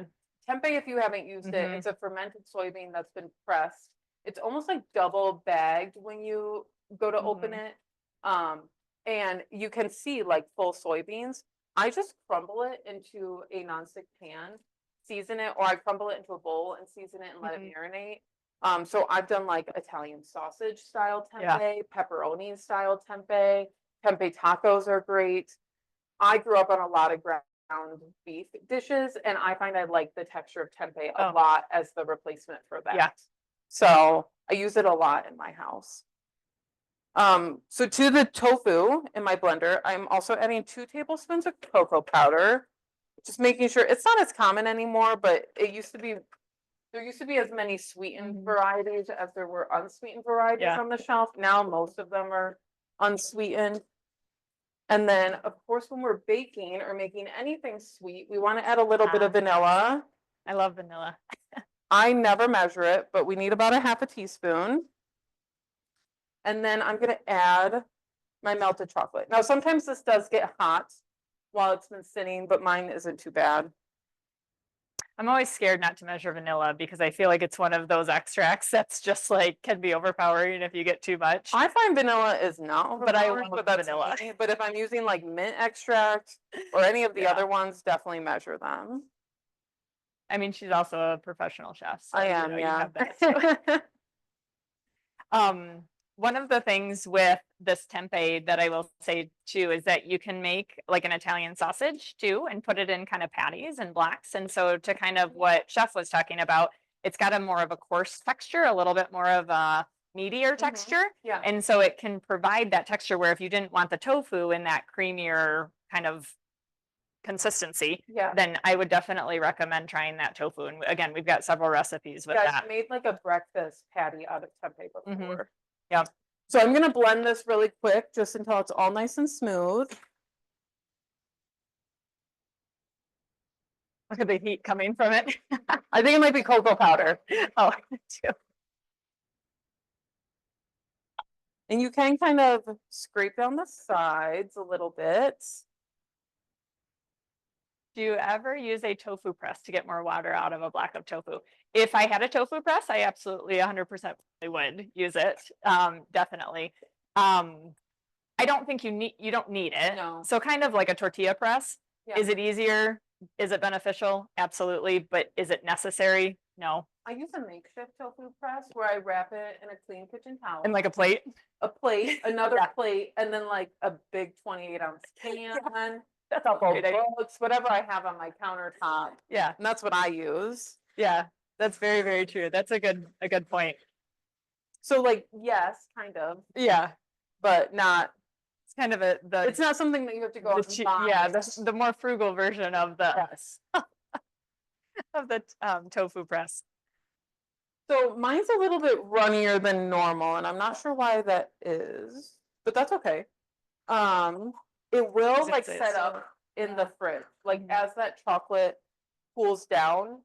Tempeh, if you haven't used it, Mhm. it's a fermented soybean that's been pressed. It's almost like double bagged when you go to open it. And you can see like full soybeans. I just crumble it into a nonstick pan, season it, or I crumble it into a bowl and season it and let it marinate. So I've done like Italian sausage style Yeah. tempeh, pepperoni style tempeh. Tempeh tacos are great. I grew up on a lot of ground beef dishes, and I find I like the texture of tempeh a Oh. lot as the replacement for that. Yeah. So I use it a lot in my house. So to the tofu in my blender, I'm also adding 2 tablespoons of cocoa powder, just making sure it's not as common anymore, but it used to be, there used to be as many sweetened varieties as there were unsweetened varieties Yeah. on the shelf. Now most of them are unsweetened. And then, of course, when we're baking or making anything sweet, we want to add a little bit of vanilla. I love vanilla. I never measure it, but we need about a half a teaspoon. And then I'm going to add my melted chocolate. Now, sometimes this does get hot while it's been sitting, but mine isn't too bad. I'm always scared not to measure vanilla because I feel like it's one of those extracts that's just like can be overpowering if you get too much. I find vanilla is not But I overpowering, love but that's vanilla. me. But if I'm using like mint extract or any of the Yeah. other ones, definitely measure them. I mean, she's also a professional chef, so I you am, know, you yeah. have that too. One of the things with this tempeh that I will say too is that you can make like an Italian sausage too and put it in kind of patties and blocks. And so to kind of what Chef was talking about, it's got a more of a coarse texture, a little bit more of a meatier texture. Yeah. And so it can provide that texture where if you didn't want the tofu in that creamier kind of consistency, Yeah. then I would definitely recommend trying that tofu. And again, we've got several recipes with Yeah, that. I made like a breakfast patty out of tempeh Mhm. before. Yep. So I'm gonna blend this really quick, just until it's all nice and smooth. Look at the heat coming from it. I think it might be cocoa powder. Oh, too. And you can kind of scrape down the sides a little bit. Do you ever use a tofu press to get more water out of a block of tofu? If I had a tofu press, I absolutely 100% would use it. Definitely. I don't think you don't need it. No. So kind of like a tortilla press. Yeah. Is it easier? Is it beneficial? Absolutely. But is it necessary? No. I use a makeshift tofu press where I wrap it in a clean kitchen towel. And like a plate? a plate, another Yeah. plate, and then like a big 28-ounce pan, a That's couple great idea. books, whatever I have on my countertop. Yeah. And that's what I use. Yeah. That's very, very true. That's a good point. So like, yes, kind of, Yeah. but not, It's kind of it's not something that you have to go out and buy. yeah, the more frugal version of the Yes. tofu press. So mine's a little bit runnier than normal, and I'm not sure why that is, but that's okay. It will Does it like say set so? up in the fridge, like Mhm. as that chocolate cools down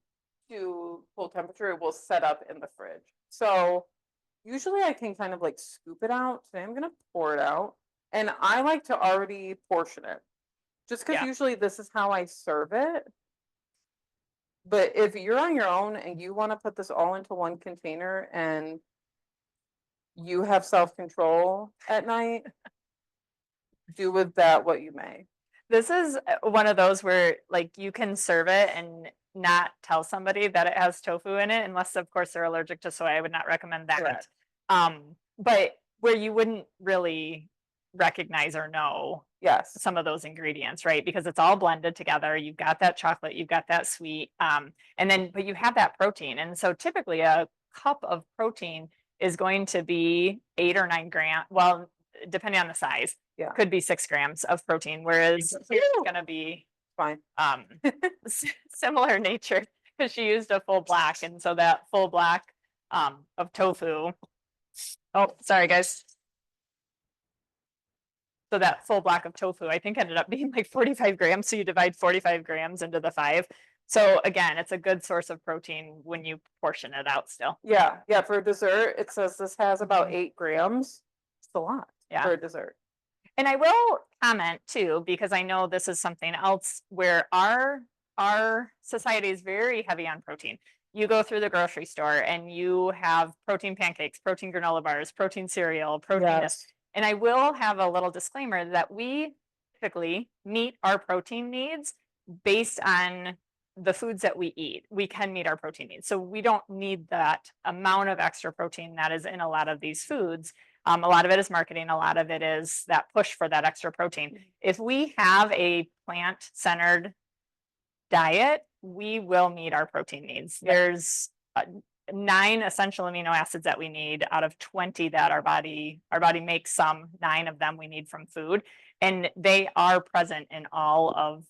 to full temperature, it will set up in the fridge. So usually I can kind of like scoop it out. Today I'm gonna pour it out, and I like to already portion it, just because Yeah. usually this is how I serve it. But if you're on your own and you want to put this all into one container and you have self-control at night, do with that what you may. This is one of those where like you can serve it and not tell somebody that it has tofu in it, unless of course they're allergic to soy. I would not recommend that. Correct. But where you wouldn't really recognize or know Yes. some of those ingredients, right? Because it's all blended together. You've got that chocolate, you've got that sweet, and then but you have that protein. And so typically a cup of protein is going to be 8 or 9 grams. Well, depending on the size, Yeah. could be 6 grams of protein, whereas it's going to be Fine. similar nature because she used a full block, and so that full block of tofu. Oh, sorry guys. So that full block of tofu, I think ended up being like 45 grams. So you divide 45 grams into the 5. So again, it's a good source of protein when you portion it out still. Yeah. Yeah. For dessert, it says this has about 8 grams. It's a lot Yeah. for a dessert. And I will comment too, because I know this is something else where our society is very heavy on protein. You go through the grocery store and you have protein pancakes, protein granola bars, protein cereal, protein this. And I will have a little disclaimer that we typically meet our protein needs based on the foods that we eat. We can meet our protein needs. So we don't need that amount of extra protein that is in a lot of these foods. A lot of it is marketing. A lot of it is that push for that extra protein. If we have a plant-centered diet, we will meet our protein needs. There's 9 essential amino acids that we need out of 20 that our body makes. 9 of them we need from food, and they are present in all of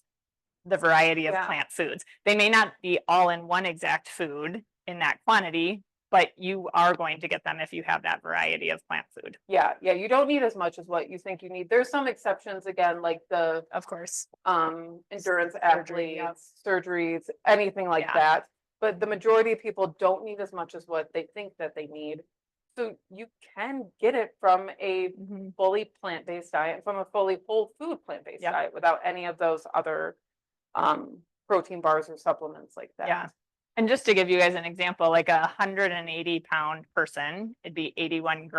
the variety of plant foods. They may not be all in one exact food in that quantity, but you are going to get them if you have that variety of plant food. Yeah. Yeah. You don't need as much as what you think you need. There's some exceptions, again, like the Of course. endurance Surgery, athletes, surgeries, anything like Yeah. that. But the majority of people don't need as much as what they think that they need. So you can get it from a Mhm. fully plant-based diet, from a fully whole food plant-based Yep. diet without any of those other protein bars or supplements like that. Yeah. And just to give you guys an example, like 180-pound person, it'd be 81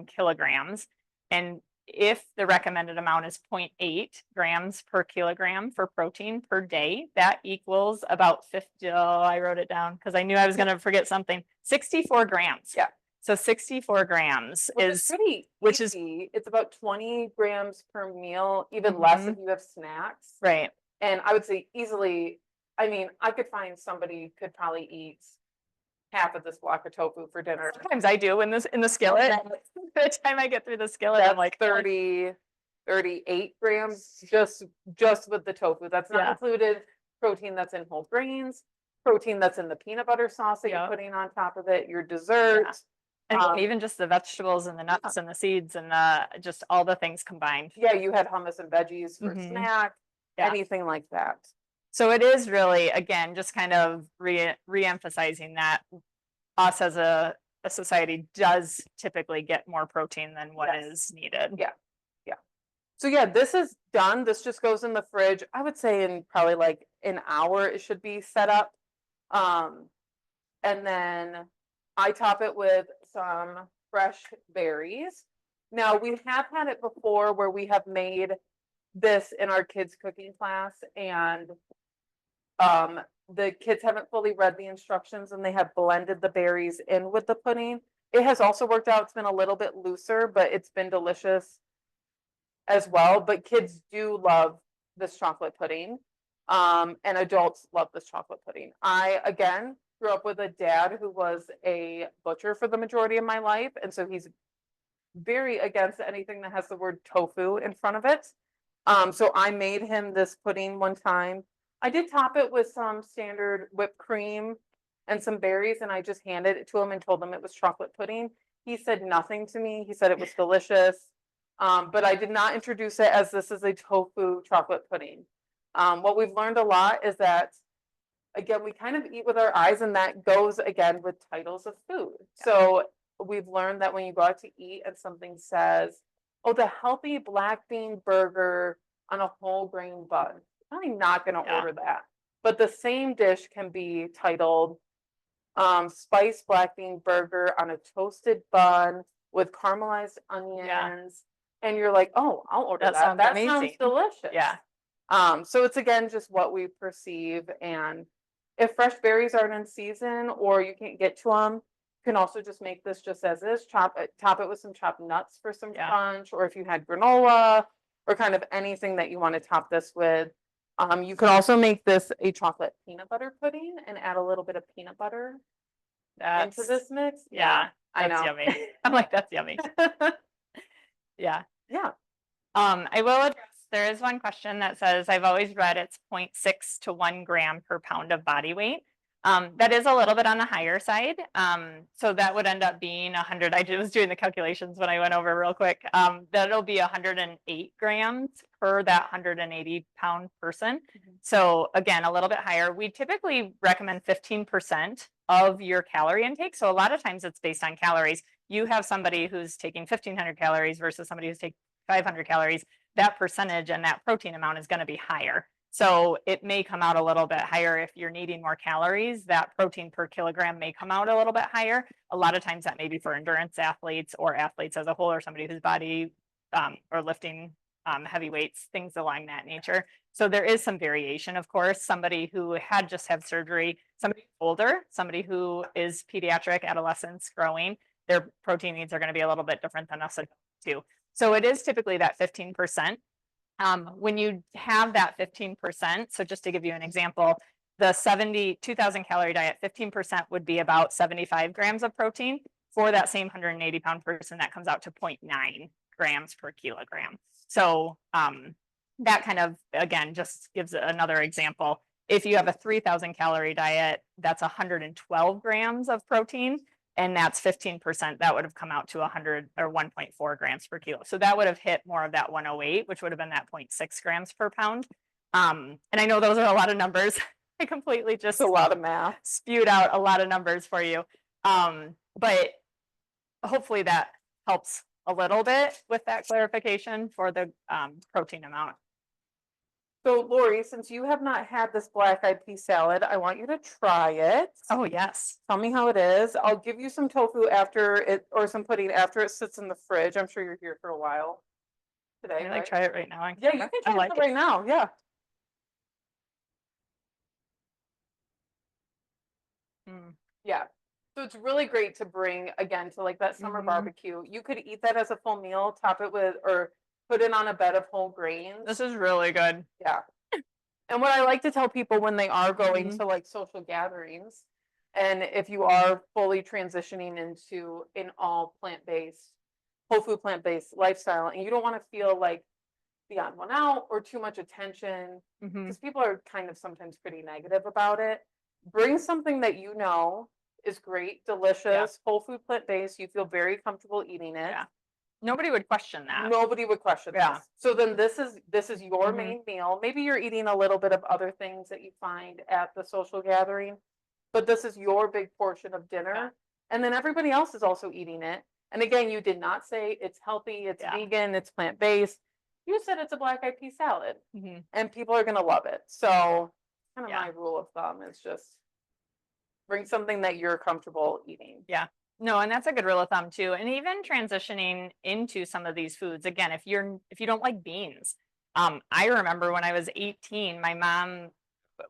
kilograms. And if the recommended amount is 0.8 grams per kilogram for protein per day, that equals about 50, I wrote it down because I knew I was going to forget something, 64 grams. Yeah. So 64 grams Which is pretty which is- easy. It's about 20 grams per meal, even less Mhm. if you have snacks. right. And I would say easily, I mean, I could find somebody could probably eat half of this block of tofu for dinner. Sometimes I do in the skillet. By the time I get through the skillet, That's I'm like 38 grams just with the tofu. That's not Yeah. included protein that's in whole grains, protein that's in the peanut butter sauce that Yeah. you're putting on top of it, your dessert. And even just the vegetables and the nuts and the seeds and just all the things combined. Yeah, you had hummus and veggies for Mhm. snack, Yeah. anything like that. So it is really, again, just kind of re-emphasizing that us as a society does typically get more protein than what Yes. is needed. Yeah. So yeah, this is done. This just goes in the fridge. I would say in probably like an hour it should be set up. And then I top it with some fresh berries. Now we have had it before where we have made this in our kids cooking class and the kids haven't fully read the instructions and they have blended the berries in with the pudding. It has also worked out. It's been a little bit looser, but it's been delicious as well. But kids do love this chocolate pudding. And adults love this chocolate pudding. I, again, grew up with a dad who was a butcher for the majority of my life. And so he's very against anything that has the word tofu in front of it. So I made him this pudding one time. I did top it with some standard whipped cream and some berries, and I just handed it to him and told him it was chocolate pudding. He said nothing to me. He said it was delicious. But I did not introduce it as this is a tofu chocolate pudding. What we've learned a lot is that, again, we kind of eat with our eyes, and that goes again with titles of food. So we've learned that when you go out to eat and something says, oh, the healthy black bean burger on a whole grain bun, I'm probably not going to Yeah. order that. But the same dish can be titled spiced black bean burger on a toasted bun with caramelized onions. And you're like, oh, I'll order That that. sounds That amazing. sounds delicious. Yeah. So it's again just what we perceive. And if fresh berries aren't in season or you can't get to them, you can also just make this just as is. Top it with some chopped nuts for some Yeah. crunch, or if you had granola or kind of anything that you want to top this with. You can also make this a chocolate peanut butter pudding and add a little bit of peanut butter That's, into this mix. yeah, I that's know. yummy. I'm like, that's yummy. Yeah. Yeah. I will address, there is one question that says, I've always read it's 0.6 to 1 gram per pound of body weight. That is a little bit on the higher side. So that would end up being 100. I was doing the calculations when I went over real quick. That'll be 108 grams per that 180-pound person. So again, a little bit higher. We typically recommend 15% of your calorie intake. So a lot of times it's based on calories. You have somebody who's taking 1,500 calories versus somebody who's taking 500 calories. That percentage and that protein amount is going to be higher. So it may come out a little bit higher if you're needing more calories. That protein per kilogram may come out a little bit higher. A lot of times that may be for endurance athletes or athletes as a whole, or somebody whose body or lifting heavy weights, things along that nature. So there is some variation, of course. Somebody who had just had surgery, somebody older, somebody who is pediatric, adolescents, growing, their protein needs are going to be a little bit different than us too. So it is typically that 15%. When you have that 15%, so just to give you an example, the 2,000 calorie diet, 15% would be about 75 grams of protein. For that same 180-pound person, that comes out to 0.9 grams per kilogram. So that kind of, again, just gives another example. If you have a 3,000 calorie diet, that's 112 grams of protein. And that's 15%, that would have come out to 100 or 1.4 grams per kilo. So that would have hit more of that 108, which would have been that 0.6 grams per pound. And I know those are a lot of numbers. I completely just It's a lot of math. Spewed out a lot of numbers for you. But hopefully that helps a little bit with that clarification for the protein amount. So Lori, since you have not had this black eyed pea salad, I want you to try it. Oh, yes. Tell me how it is. I'll give you some tofu after it, or some pudding after it sits in the fridge. I'm sure you're here for a while today, Can I like right? try it right now? Yeah, you can I try like it it. right now. Yeah. Mm. Yeah. So it's really great to bring again to like that summer Mhm. barbecue. You could eat that as a full meal, top it with, or put it on a bed of whole grains. This is really good. Yeah. And what I like to tell people when they are going Mhm. to like social gatherings, and if you are fully transitioning into an all plant-based, whole food plant-based lifestyle, and you don't want to feel like the odd one out or too much attention, Mhm. because people are kind of sometimes pretty negative about it, bring something that you know is great, delicious, whole food plant-based, you feel very comfortable eating it. Yeah. Nobody would question that. Nobody would question Yeah. this. So then this is your Mhm. main meal. Maybe you're eating a little bit of other things that you find at the social gathering, but this is your big portion of dinner. Yeah. And then everybody else is also eating it. And again, you did not say it's healthy, it's Yeah. vegan, it's plant-based. You said it's a black eyed pea salad, Mhm. and people are gonna love it. So kind of Yeah. my rule of thumb is just bring something that you're comfortable eating. Yeah. No, and that's a good rule of thumb too. And even transitioning into some of these foods, again, if you don't like beans, I remember when I was 18, my mom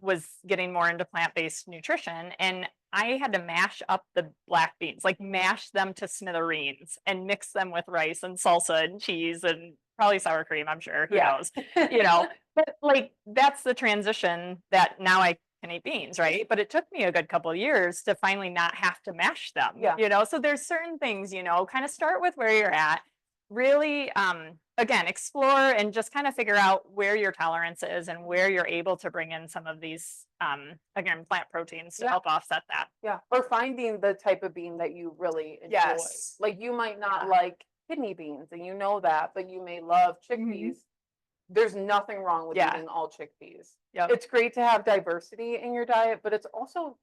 was getting more into plant-based nutrition, and I had to mash up the black beans, like mash them to smithereens and mix them with rice and salsa and cheese and probably sour cream, I'm sure. Who Yeah. knows? You know, but like that's the transition that now I can eat beans, right? But it took me a good couple of years to finally not have to mash them. Yeah. You know, so there's certain things, you know, kind of start with where you're at. Really, again, explore and just kind of figure out where your tolerance is and where you're able to bring in some of these, again, plant proteins to Yeah. help offset that. Yeah, or finding the type of bean that you really enjoy. Yes. Like you might not Yeah. like kidney beans and you know that, but you may love Mhm. chickpeas. There's nothing wrong with Yeah. eating all chickpeas. Yep. It's great to have diversity in your diet, but it's also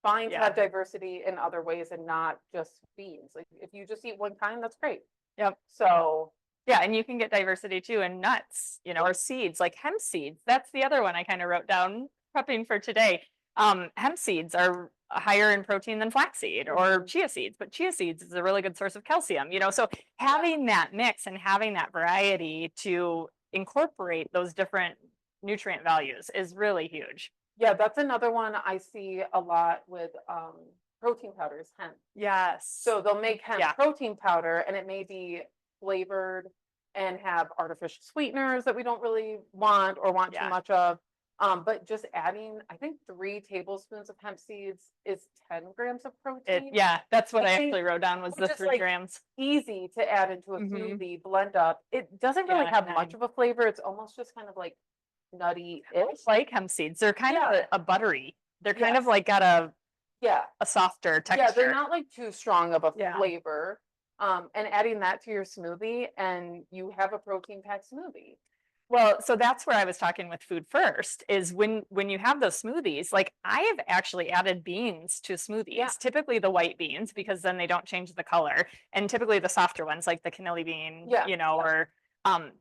fine to Yeah. have diversity in other ways and not just beans. Like if you just eat one kind, that's great. Yep. So Yeah, and you can get diversity too in nuts, you know, or seeds like hemp seeds. That's the other one I kind of wrote down prepping for today. Hemp seeds are higher in protein than flaxseed or Mhm. chia seeds, but chia seeds is a really good source of calcium, you know. So having that mix and having that variety to incorporate those different nutrient values is really huge. yeah, that's another one I see a lot with protein powders, hemp. Yes. So they'll make hemp Yeah. protein powder and it may be flavored and have artificial sweeteners that we don't really want or want too Yeah. much of. But just adding, I think 3 tablespoons of hemp seeds is 10 grams of protein. Yeah, that's what I I think actually wrote down was the just 3 like grams. easy to add into a Mhm. smoothie, blend up. It doesn't really Yeah, have much 9. of a flavor. It's almost just kind of like I nutty-ish. like hemp seeds. They're kind of Yeah. a buttery. They're kind of Yes. like got Yeah. a softer Yeah, texture. they're not like too strong of a Yeah. flavor. And adding that to your smoothie and you have a protein packed smoothie. Well, so that's where I was talking with Food First is when you have those smoothies, like I have actually added beans to smoothies. Yeah. Typically the white beans because then they don't change the color, and typically the softer ones like the cannelli bean, Yeah, you know, yeah. or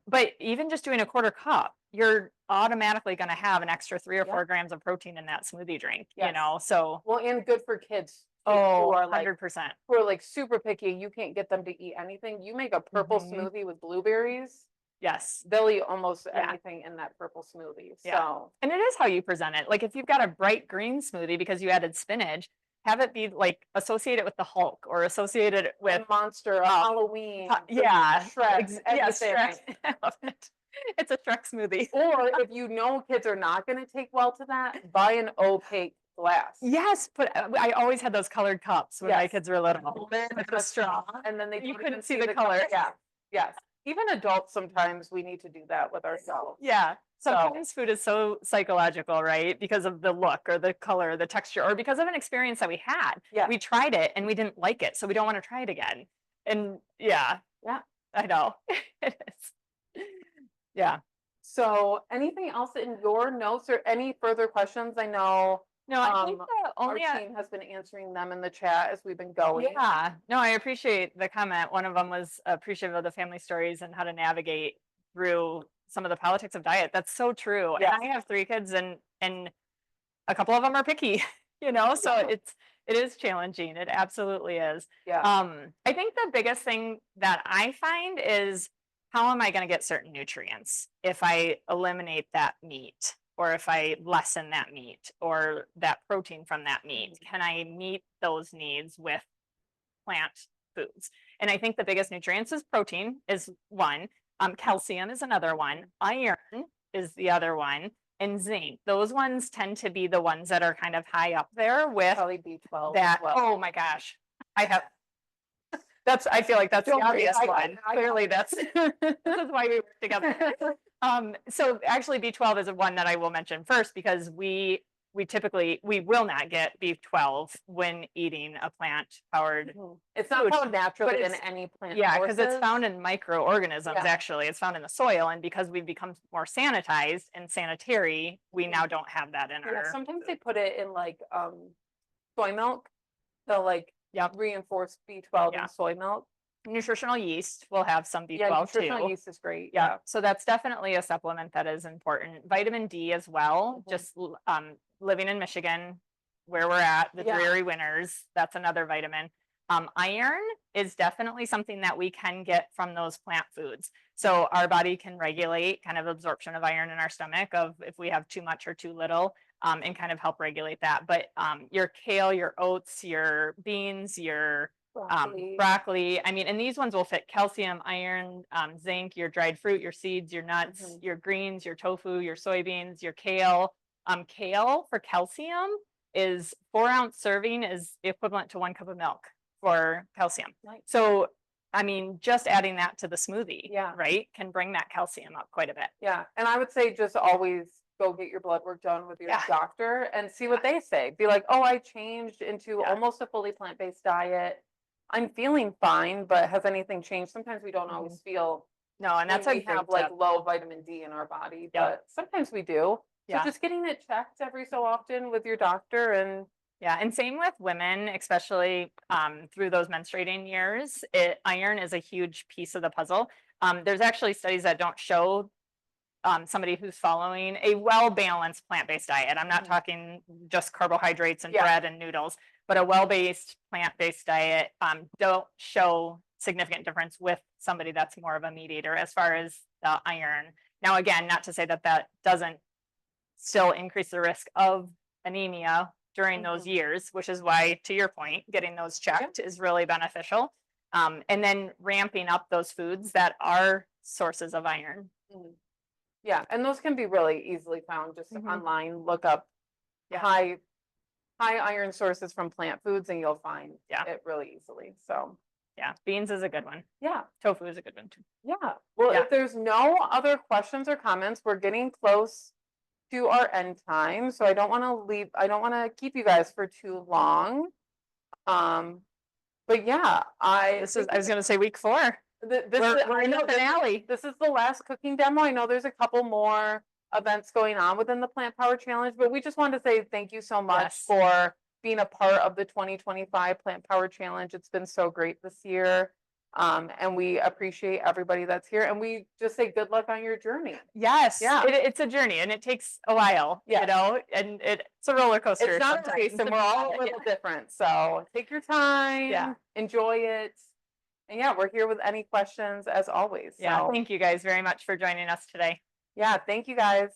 but even just doing a quarter cup, you're automatically going to have an extra 3 or Yeah. 4 grams of protein in that smoothie drink, you Yes. know. So Well, and good for kids too, oh, who are like 100%. super picky. You can't get them to eat anything. You make a purple Mhm. smoothie with blueberries, Yes. they'll eat almost Yeah. anything in that purple smoothie. Yeah. So And it is how you present it. Like if you've got a bright green smoothie because you added spinach, have it be like associate it with the Hulk or associate it a with monster, a Halloween, yeah, Shrek, yes, anything. Shrek. I love it. It's a Shrek smoothie. Or if you know kids are not going to take well to that, buy an opaque glass. Yes, but I always had those colored cups when my Yes. kids were little. Lid With and the a straw. and then they You don't couldn't even see the color. Yeah, yes. Even adults sometimes we need to do that with ourselves. Yeah. So- Sometimes food is so psychological, right? Because of the look or the color, or the texture, or because of an experience that we had. Yeah. We tried it and we didn't like it, so we don't want to try it again. And yeah. Yeah. I know. It is. Yeah. So anything else in your notes or any further questions? I know No, I think the our only team has been answering them in the chat as we've been going. yeah. No, I appreciate the comment. One of them was appreciative of the family stories and how to navigate through some of the politics of diet. That's so true. And Yes. I have 3 kids and a couple of them are picky, you know, so Yeah. it is challenging. It absolutely is. Yeah. I think the biggest thing that I find is how am I going to get certain nutrients if I eliminate that meat or if I lessen that meat or that protein from that meat? Can I meet those needs with plant foods? And I think the biggest nutrients is protein is one. Calcium is another one. Iron is the other one. And zinc. Those ones tend to be the ones that are kind of high up there with Probably B12 that. as well. Oh my gosh. I feel like that's the Don't worry, obvious I got one. it, I got Clearly that's, this is why we work together. So actually B12 is one that I will mention first because we will not get B12 when eating a plant powered. It's not food, found naturally but in it's- any plant Yeah, because it's sources. found in microorganisms, Yeah. actually. It's found in the soil. And because we've become more sanitized and sanitary, we now don't have that in Yeah, our. sometimes they put it in like soy milk. They'll like Yep. reinforce B12 Yeah. in soy milk. Nutritional yeast will have some Yeah, B12 nutritional too. yeast is great. Yeah, so that's definitely a supplement that is important. Vitamin D as well, Mhm. just living in Michigan, where we're at, the Yeah. dreary winters, that's another vitamin. Iron is definitely something that we can get from those plant foods. So our body can regulate kind of absorption of iron in our stomach of if we have too much or too little, and kind of help regulate that. But your kale, your oats, your beans, your broccoli. I mean, and these ones will fit calcium, iron, zinc, your dried fruit, your seeds, your nuts, Mhm. your greens, your tofu, your soybeans, your kale. Kale for calcium is 4-ounce serving is equivalent to 1 cup of milk for calcium. Nice. So, I mean, just adding that to the smoothie, Yeah. right, can bring that calcium up quite a bit. Yeah, and I would say just always go get your blood work done with your Yeah. doctor and see what they say. Be like, oh, I changed into Yeah. almost a fully plant-based diet. I'm feeling fine, but has anything changed? Sometimes we don't always feel No, and that's when a we big have like tip. low vitamin D in our body, Yep. but sometimes we do. So Yeah. just getting it checked every so often with your doctor and Yeah, and same with women, especially through those menstruating years. Iron is a huge piece of the puzzle. There's actually studies that don't show somebody who's following a well-balanced plant-based diet. I'm not Mhm. talking just carbohydrates and Yeah. bread and noodles, but a well-based plant-based diet don't show significant difference with somebody that's more of a meat eater as far as the iron. Now, again, not to say that that doesn't still increase the risk of anemia during those Mhm. years, which is why, to your point, getting those checked is really beneficial. And then ramping up those foods that are sources of iron. Mhm. Yeah, and those can be really easily found just Mhm. online. Look up Yeah. high iron sources from plant foods, and you'll find Yeah. it really easily. So Yeah, beans is a good one. yeah, Tofu is a good one too. yeah. Well, Yeah. if there's no other questions or comments, we're getting close to our end time, so I don't want to leave. I don't want to keep you guys for too long. But yeah, I was going to say week 4. This We're I in know the finale. this is the last cooking demo. I know there's a couple more events going on within the Plant Power Challenge, but we just wanted to say thank you so much Yes. for being a part of the 2025 Plant Power Challenge. It's been so great this year. And we appreciate everybody that's here, and we just say good luck on your journey. Yes, Yeah. it's a journey and it takes a while, Yeah. you know, and it's a roller coaster. It's not a race, sometimes. and we're all a Yeah. little different. So take your time, Yeah. enjoy it. And yeah, we're here with any questions as always. Yeah, So thank you guys very much for joining us today. yeah, thank you guys.